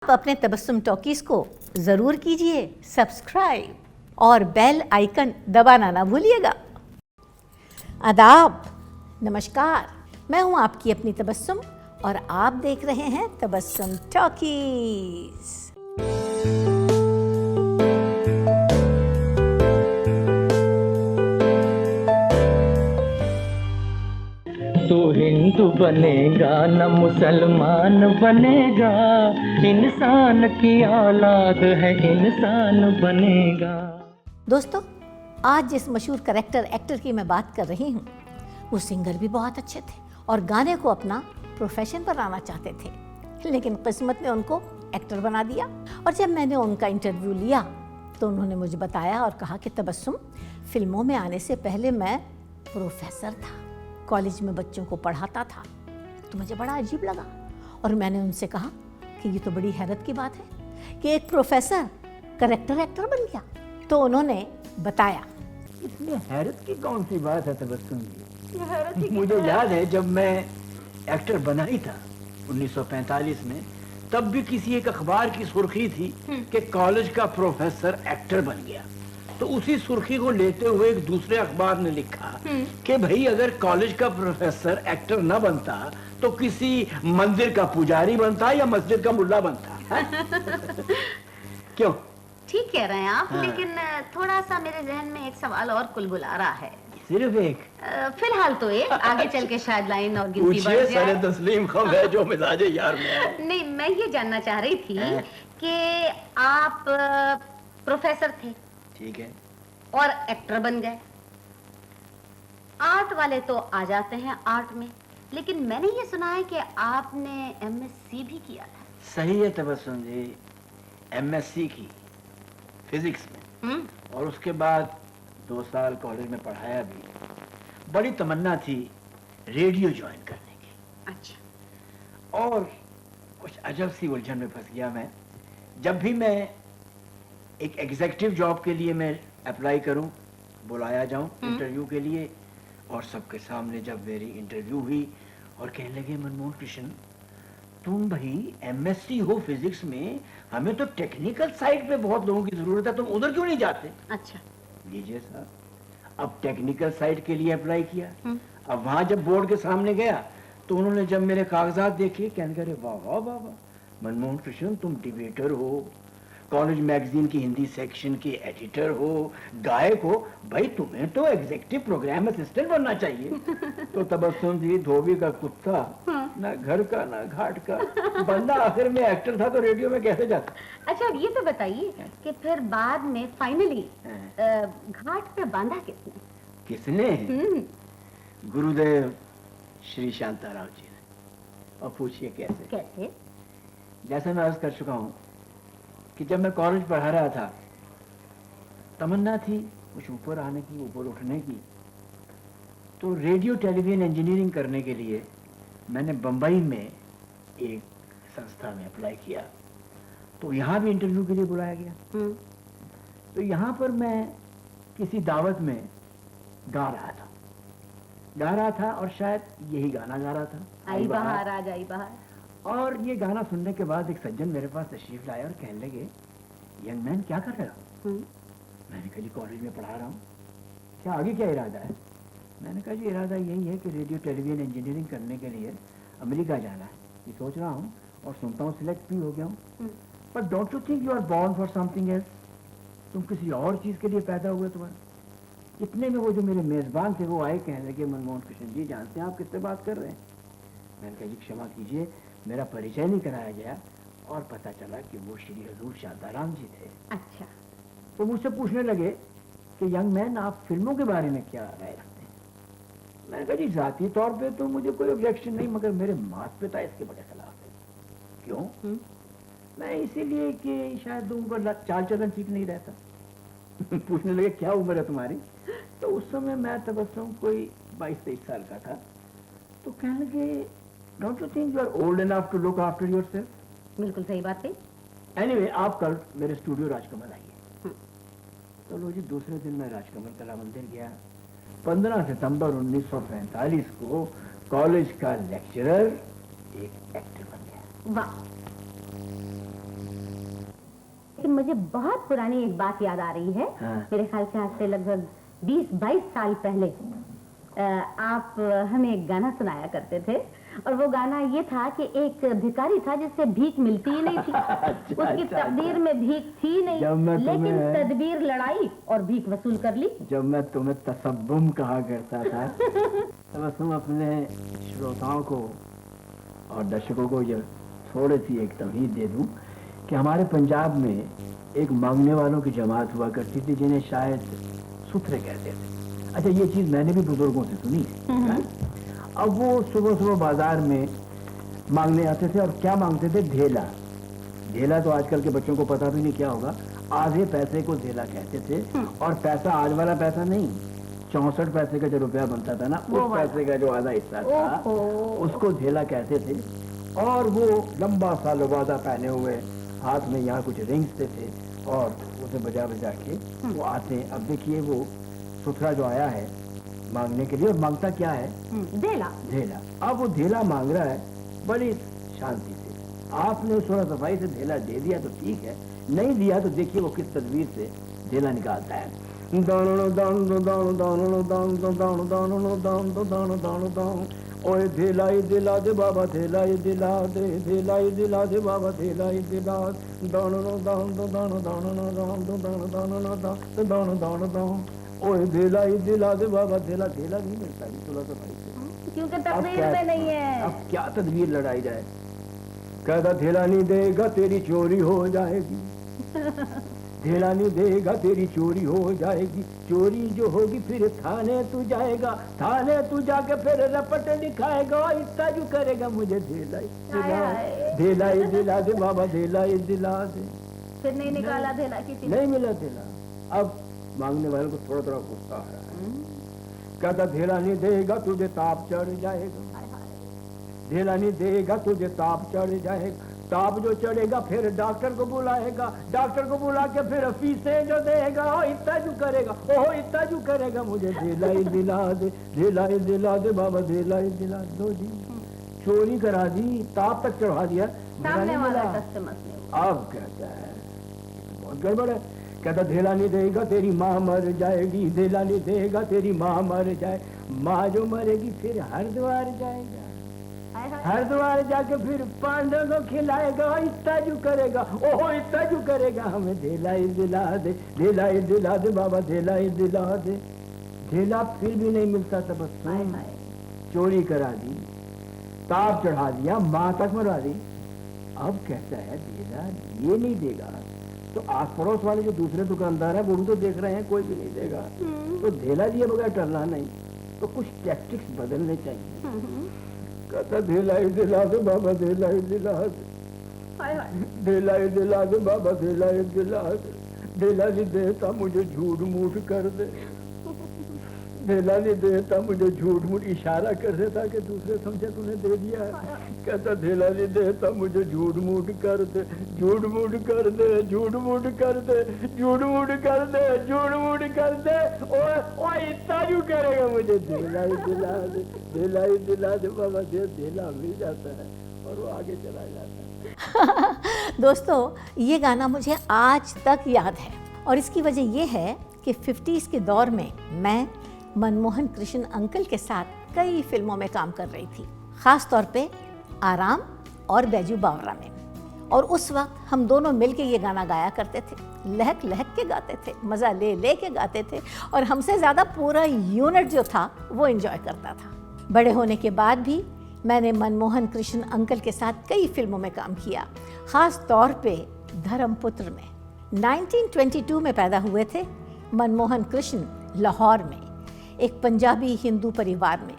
आप अपने तबस्सुम टॉकीज को ज़रूर कीजिए सब्सक्राइब और बेल आइकन दबाना ना भूलिएगा। आदाब, नमस्कार, मैं हूं आपकी अपनी तबस्सुम और आप देख रहे हैं तबस्सुम टॉकीज। तू हिंदू बनेगा न मुसलमान बनेगा, इंसान की औलाद है इंसान बनेगा। दोस्तों, आज जिस मशहूर करेक्टर एक्टर की मैं बात कर रही हूँ, वो सिंगर भी बहुत अच्छे थे और गाने को अपना प्रोफेशन बनाना चाहते थे, लेकिन किस्मत ने उनको एक्टर बना दिया। और जब मैंने उनका इंटरव्यू लिया तो उन्होंने मुझे बताया और कहा कि तबस्सुम, फिल्मों में आने से पहले मैं प्रोफेसर था, कॉलेज में बच्चों को पढ़ाता था। तो मुझे बड़ा अजीब लगा और मैंने उनसे कहा कि ये तो बड़ी हैरत की बात है कि एक प्रोफेसर करेक्टर एक्टर बन गया। तो उन्होंने बताया, इसमें हैरत की कौन सी बात है तबस्सुम जी? मुझे याद है जब मैं एक्टर बना ही था 1945 में, तब भी किसी एक अखबार की सुर्खी थी कि कॉलेज का प्रोफेसर एक्टर बन गया। तो उसी सुर्खी को लेते हुए एक दूसरे अखबार ने लिखा कि भाई अगर कॉलेज का प्रोफेसर एक्टर न बनता तो किसी मंदिर का पुजारी बनता या मस्जिद का मुल्ला बनता। क्यों? ठीक कह रहे हैं आप। हाँ। लेकिन थोड़ा सा मेरे जहन में एक सवाल और कुलबुला रहा है। सिर्फ एक? फिलहाल तो एक, आगे चल के शायद लाइन और गिनती बढ़ पूछिए, सरे जाए। तस्लीम खम है जो मिजाजे यार में है। नहीं, मैं ये जानना चाह रही थी हाँ। कि आप प्रोफेसर थे ठीक है। और एक्टर बन गए। आर्ट वाले तो आ जाते हैं आर्ट में, लेकिन मैंने ये सुना है कि आपने एमएससी भी किया था। सही है तबस्सुम जी, एमएससी की फिजिक्स में, और उसके बाद 2 साल कॉलेज में पढ़ाया भी। बड़ी तमन्ना थी रेडियो ज्वाइन करने की। अच्छा। और कुछ अजब सी उलझन में फंस गया मैं। जब भी मैं एक एग्जीक्यूटिव जॉब के लिए मैं अप्लाई करूं, बुलाया जाऊं इंटरव्यू के लिए, और सबके सामने जब मेरी इंटरव्यू हुई और कहने लगे, मनमोहन कृष्ण, तुम भाई एमएससी हो फिजिक्स में, हमें तो टेक्निकल साइड पे बहुत लोगों की जरूरत है, तुम उधर क्यों नहीं जाते? अच्छा। लीजिए साहब, अब टेक्निकल साइड के लिए अप्लाई किया। अब वहां जब बोर्ड के सामने गया तो उन्होंने जब मेरे कागजात देखे, कहने लगे, वाह वाह वाह वाह, मनमोहन कृष्ण, तुम डिबेटर हो, कॉलेज मैगजीन की हिंदी सेक्शन के एडिटर हो, गायक हो, भाई तुम्हें तो एग्जीक्यूटिव प्रोग्राम असिस्टेंट बनना चाहिए। तो तबस्सुम जी, धोबी का कुत्ता, ना घर का ना घाट का, बंदा आखिर में एक्टर था तो रेडियो में कैसे जाता? अच्छा, अब ये तो बताइए कि फिर बाद में फाइनली घाट पे बांधा किसने? किसने? गुरुदेव श्री शांताराव जी ने। और पूछिए कैसे? कैसे? जैसे मैं अर्ज कर चुका हूँ कि जब मैं कॉलेज पढ़ा रहा था, तमन्ना थी कुछ ऊपर आने की, ऊपर उठने की। तो रेडियो टेलीविजन इंजीनियरिंग करने के लिए मैंने बंबई में एक संस्था में अप्लाई किया। तो यहाँ भी इंटरव्यू के लिए बुलाया गया। तो यहाँ पर मैं किसी दावत में गा रहा था और शायद यही गाना गा रहा था, आई बहार आज आई बहार। और ये गाना सुनने के बाद एक सज्जन मेरे पास तशरीफ लाया और कहने लगे, यंग मैन क्या कर रहे हो? मैंने कहा, जी कॉलेज में पढ़ा रहा हूँ। क्या आगे क्या इरादा है? मैंने कहा, जी इरादा यही है कि रेडियो टेलीविजन इंजीनियरिंग करने के लिए अमेरिका जाना है, ये सोच रहा हूँ, और सुनता हूँ सिलेक्ट भी हो गया हूँ। But don't you think you are born for something else? तुम किसी और चीज़ के लिए पैदा हुए तुम्हारे। इतने में वो जो मेरे मेज़बान थे वो आए, कहने लगे, मनमोहन कृष्ण जी, जानते हैं आप किससे बात कर रहे हैं? मैंने कहा, जी क्षमा कीजिए, मेरा परिचय नहीं कराया गया और पता चला कि वो श्री हजूर शांताराम जी थे। अच्छा। तो मुझसे पूछने लगे कि यंग मैन, आप फिल्मों के बारे में क्या राय रखते हैं? मैंने कहा, जी जाती तौर पे तो मुझे कोई ऑब्जेक्शन नहीं, मगर मेरे माता पिता इसके बड़े खिलाफ है। क्यों? मैं इसीलिए कि शायद उनका चाल चलन ठीक नहीं रहता। पूछने लगे, क्या उम्र है तुम्हारी? तो उस समय मैं तबस्सुम कोई 22-23 साल का था। तो कहने लगे, don't you think you are old enough to look after yourself? बिल्कुल सही बात है। एनीवे, आप कल मेरे स्टूडियो राजकमल आइए। तो लो जी, दूसरे दिन मैं राजकमल कला मंदिर गया। 15 सितंबर 1945 को कॉलेज का लेक्चरर एक एक्टर बन गया। वाह। मुझे बहुत पुरानी एक बात याद आ रही है। हाँ। मेरे ख्याल से आज से लगभग 20-22 साल पहले आप हमें एक गाना सुनाया करते थे, और वो गाना ये था कि एक भिखारी था जिससे भीख मिलती ही नहीं थी। उसकी तकदीर में भीख थी नहीं, लेकिन तदबीर लड़ाई और भीख वसूल कर ली। जब मैं तुम्हें तसब्बुम कहा करता था तो बस तुम अपने श्रोताओं को और दर्शकों को ये थोड़ी सी एक तमहीद दे दूं कि हमारे पंजाब में एक मांगने वालों की जमात हुआ करती थी जिन्हें शायद सुथरे कहते थे। अच्छा, ये चीज मैंने भी बुजुर्गों से सुनी है। अब वो सुबह सुबह बाजार में मांगने आते थे, और क्या मांगते थे? ढेला। ढेला तो आजकल के बच्चों को पता भी नहीं क्या होगा। आधे पैसे को ढेला कहते थे, और पैसा आज वाला पैसा नहीं, 64 पैसे का जो रुपया बनता था ना, उस पैसे का जो आधा हिस्सा था उसको ढेला कहते थे। और वो लंबा सा लबादा पहने हुए, हाथ में यहाँ कुछ रिंग्स थे, और उसे बजा बजा के वो आते हैं। अब देखिए वो सुथरा जो आया है मांगने के लिए, और मांगता क्या है? ढेला। ढेला। अब वो ढेला मांग रहा है बड़ी शांति से। आपने थोड़ा सफाई से ढेला दे दिया तो ठीक है, नहीं दिया तो देखिए वो किस तदबीर से ढेला निकालता है। ओए ढेला ही दिला दे बाबा, ढेला ही दिला दे, ढेला ही दिला दे बाबा, ढेला ही दिला दे। ओए ढेला ही दिला दे बाबा, ढेला। ढेला नहीं मिलता है थोड़ा सफाई से, क्योंकि तकदीर में नहीं है। अब क्या तदबीर लड़ाई जाए? कहता ढेला नहीं देगा तेरी चोरी हो जाएगी, ढेला नहीं देगा तेरी चोरी हो जाएगी। चोरी जो होगी फिर थाने तू जाएगा, थाने तू जाके फिर रपट दिखाएगा। इतना जो करेगा मुझे ढेला ही दिला, ढेला ही दिला दे बाबा, ढेला ही दिला दे। फिर नहीं निकाला ढेला किसी ने, नहीं मिला ढेला। अब मांगने वाले को थोड़ा थोड़ा गुस्सा आ रहा है। कहता ढेला नहीं देगा तुझे ताप चढ़ जाएगा, ढेला नहीं देगा तुझे ताप चढ़ जाएगा। ताप जो चढ़ेगा फिर डॉक्टर को बुलाएगा, डॉक्टर को बुला के फिर फीसें जो देगा। ओ इतना जो करेगा, ओहो इतना जो करेगा मुझे ढेला ही दिला दे, ढेला ही दिला दे बाबा, ढेला ही दिला दो जी। चोरी करा दी, ताप तक चढ़ा दिया, सामने वाला कस्टमर ने। अब कहता है बहुत गड़बड़ है। कहता ढेला नहीं देगा तेरी माँ मर जाएगी, ढेला नहीं देगा तेरी माँ मर जाए। माँ जो मरेगी फिर हरिद्वार जाएगा, हरिद्वार जाके फिर पांडव को खिलाएगा। इतना जो करेगा, ओहो इतना जो करेगा, हमें ढेला ही दिला दे, ढेला ही दिला दे बाबा, ढेला ही दिला दे। ढेला फिर भी नहीं मिलता था, बस चोरी करा दी, ताप चढ़ा दिया, माँ तक मरवा दी। अब कहता है ढेला ये नहीं देगा तो आस पड़ोस वाले जो दूसरे दुकानदार है वो भी तो देख रहे हैं, कोई भी नहीं देगा, तो ढेला दिए बगैर टलना नहीं, तो कुछ टैक्टिक्स बदलने चाहिए। कहता ढेला ही दिला दे बाबा, ढेला ही दिला दे, ढेला ही दिला दे बाबा, ढेला ही दिला दे। ढेला नहीं देता मुझे झूठ मूठ कर दे, ढेला नहीं देता मुझे झूठ मूठ, इशारा कर देता कि दूसरे समझे तूने दे दिया है। कहता ढेला नहीं देता मुझे झूठ मूठ कर दे, झूठ मूठ कर दे, झूठ मूठ कर दे, झूठ मूठ कर दे, झूठ मूठ कर दे। ओए इतना क्यों करेगा मुझे ढेला ही दिला दे, ढेला ही दिला दे बाबा। ढेला मिल जाता है और वो आगे चला जाता है। दोस्तों, ये गाना मुझे आज तक याद है, और इसकी वजह ये है कि 50s के दौर में मैं मनमोहन कृष्ण अंकल के साथ कई फिल्मों में काम कर रही थी, ख़ास तौर पे आराम और बैजू बावरा में। और उस वक्त हम दोनों मिलके ये गाना गाया करते थे, लहक लहक के गाते थे, मज़ा ले ले के गाते थे, और हमसे ज़्यादा पूरा यूनिट जो था वो एंजॉय करता था। बड़े होने के बाद भी मैंने मनमोहन कृष्ण अंकल के साथ कई फिल्मों में काम किया, ख़ास तौर पे धर्मपुत्र में। 1922 में पैदा हुए थे मनमोहन कृष्ण लाहौर में, एक पंजाबी हिंदू परिवार में।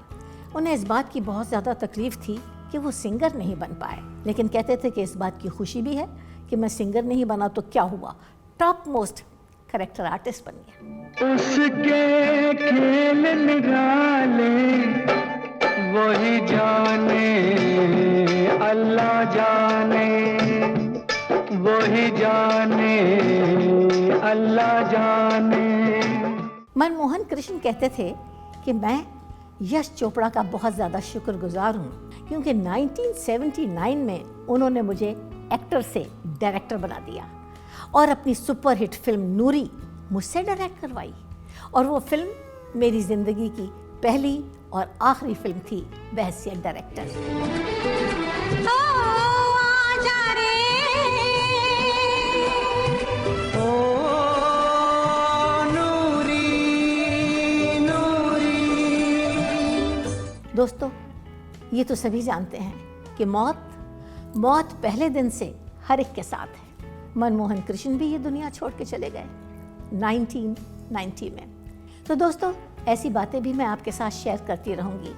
उन्हें इस बात की बहुत ज़्यादा तकलीफ़ थी कि वो सिंगर नहीं बन पाए, लेकिन कहते थे कि इस बात की खुशी भी है कि मैं सिंगर नहीं बना तो क्या हुआ, टॉप मोस्ट कैरेक्टर आर्टिस्ट बन गया। उसके खेल निराले वही जाने, अल्लाह जाने, वही जाने, अल्लाह जाने। मनमोहन कृष्ण कहते थे कि मैं यश चोपड़ा का बहुत ज़्यादा शुक्रगुजार हूँ, क्योंकि 1979 में उन्होंने मुझे एक्टर से डायरेक्टर बना दिया। और अपनी सुपरहिट फिल्म नूरी मुझसे डायरेक्ट करवाई। और वो फिल्म मेरी ज़िंदगी की पहली और आखिरी फिल्म थी बहैसियत डायरेक्टर। दोस्तों, ये तो सभी जानते हैं कि मौत पहले दिन से हर एक के साथ है। मनमोहन कृष्ण भी ये दुनिया छोड़ के चले गए 1990 में। तो दोस्तों, ऐसी बातें भी मैं आपके साथ शेयर करती रहूँगी।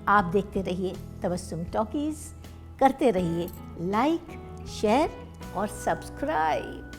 आप देखते रहिए तबस्सुम टॉकीज़, करते रहिए लाइक, शेयर और सब्सक्राइब।